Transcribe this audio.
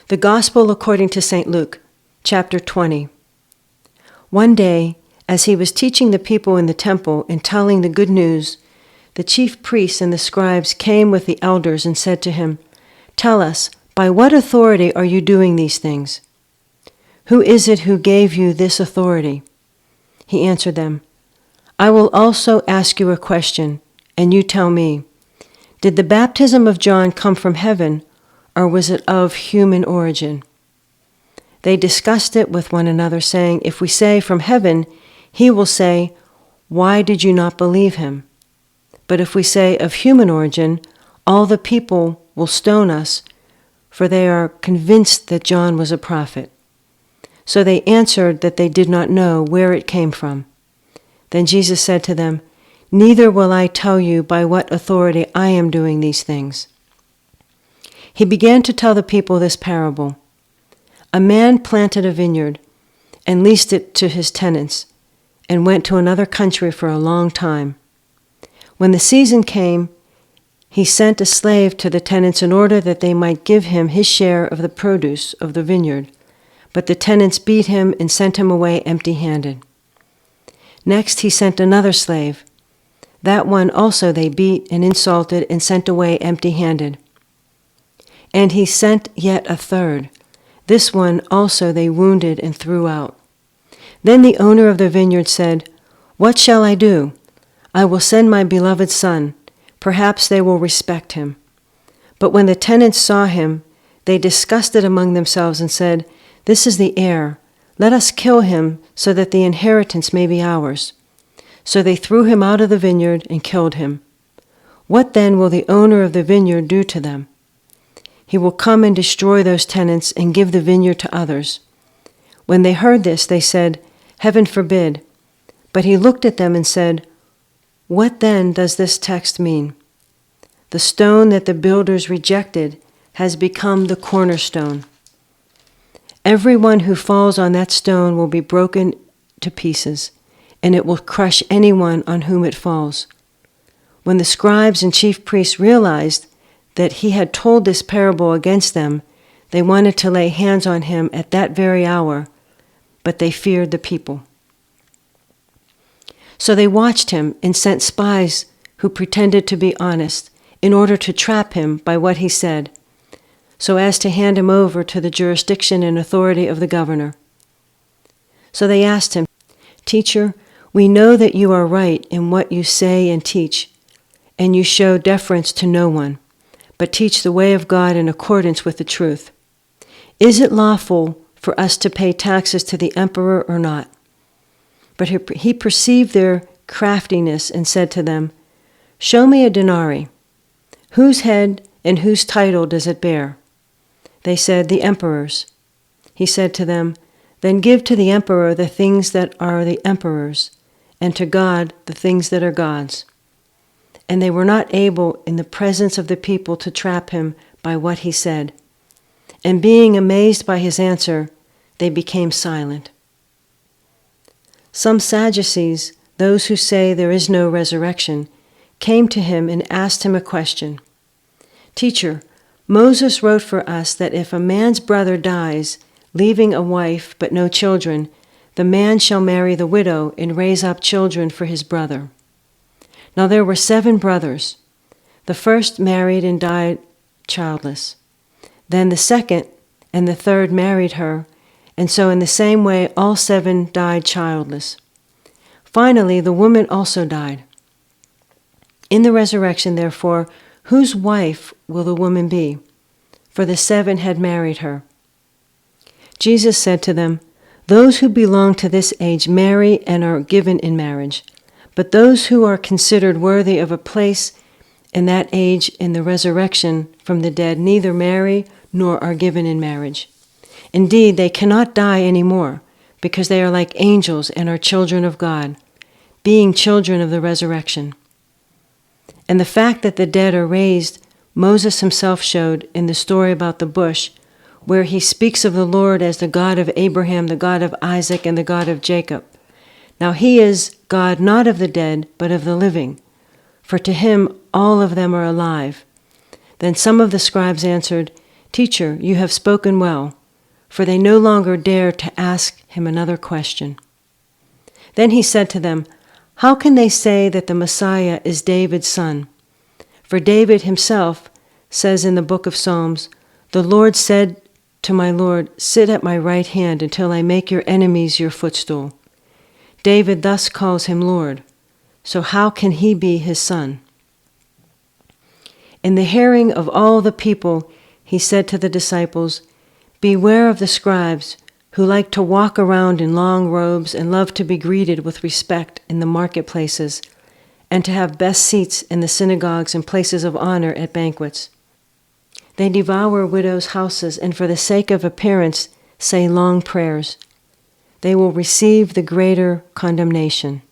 The Gospel according to St. Luke, chapter 20. One day, as he was teaching the people in the temple and telling the good news, the chief priests and the scribes came with the elders and said to him, "Tell us, by what authority are you doing these things? Who is it who gave you this authority?" He answered them, "I will also ask you a question, and you tell me. Did the baptism of John come from heaven, or was it of human origin?" They discussed it with one another, saying, "If we say from heaven, he will say, 'Why did you not believe him?' But if we say of human origin, all the people will stone us, for they are convinced that John was a prophet." So they answered that they did not know where it came from. Then Jesus said to them, "Neither will I tell you by what authority I am doing these things." He began to tell the people this parable. A man planted a vineyard and leased it to his tenants and went to another country for a long time. When the season came, he sent a slave to the tenants in order that they might give him his share of the produce of the vineyard. But the tenants beat him and sent him away empty-handed. Next he sent another slave. That one also they beat and insulted and sent away empty-handed. And he sent yet a third. This one also they wounded and threw out. Then the owner of the vineyard said, "What shall I do? I will send my beloved son. Perhaps they will respect him." But when the tenants saw him, they discussed it among themselves and said, "This is the heir. Let us kill him so that the inheritance may be ours." So they threw him out of the vineyard and killed him. What then will the owner of the vineyard do to them? He will come and destroy those tenants and give the vineyard to others. When they heard this, they said, "Heaven forbid." But he looked at them and said, "What then does this text mean? The stone that the builders rejected has become the cornerstone. Everyone who falls on that stone will be broken to pieces, and it will crush anyone on whom it falls." When the scribes and chief priests realized that he had told this parable against them, they wanted to lay hands on him at that very hour, but they feared the people. So they watched him and sent spies who pretended to be honest in order to trap him by what he said, so as to hand him over to the jurisdiction and authority of the governor. So they asked him, "Teacher, we know that you are right in what you say and teach, and you show deference to no one, but teach the way of God in accordance with the truth. Is it lawful for us to pay taxes to the emperor or not?" But he perceived their craftiness and said to them, "Show me a denarii. Whose head and whose title does it bear?" They said, "The emperor's." He said to them, "Then give to the emperor the things that are the emperor's, and to God the things that are God's." And they were not able in the presence of the people to trap him by what he said. And being amazed by his answer, they became silent. Some Sadducees, those who say there is no resurrection, came to him and asked him a question. "Teacher, Moses wrote for us that if a man's brother dies, leaving a wife but no children, the man shall marry the widow and raise up children for his brother. Now there were 7 brothers. The first married and died childless. Then the second and the third married her, and so in the same way all 7 died childless. Finally, the woman also died. In the resurrection, therefore, whose wife will the woman be? For the 7 had married her." Jesus said to them, "Those who belong to this age marry and are given in marriage. But those who are considered worthy of a place in that age in the resurrection from the dead neither marry nor are given in marriage. Indeed, they cannot die any more, because they are like angels and are children of God, being children of the resurrection. And the fact that the dead are raised, Moses himself showed in the story about the bush, where he speaks of the Lord as the God of Abraham, the God of Isaac, and the God of Jacob. Now he is God not of the dead, but of the living, for to him all of them are alive. Then some of the scribes answered, "Teacher, you have spoken well," for they no longer dared to ask him another question. Then he said to them, "How can they say that the Messiah is David's son? For David himself says in the book of Psalms, 'The Lord said to my Lord, sit at my right hand until I make your enemies your footstool.' David thus calls him Lord. So how can he be his son?" In the hearing of all the people, he said to the disciples, "Beware of the scribes, who like to walk around in long robes and love to be greeted with respect in the marketplaces, and to have best seats in the synagogues and places of honor at banquets. They devour widows' houses, and for the sake of appearance say long prayers. They will receive the greater condemnation.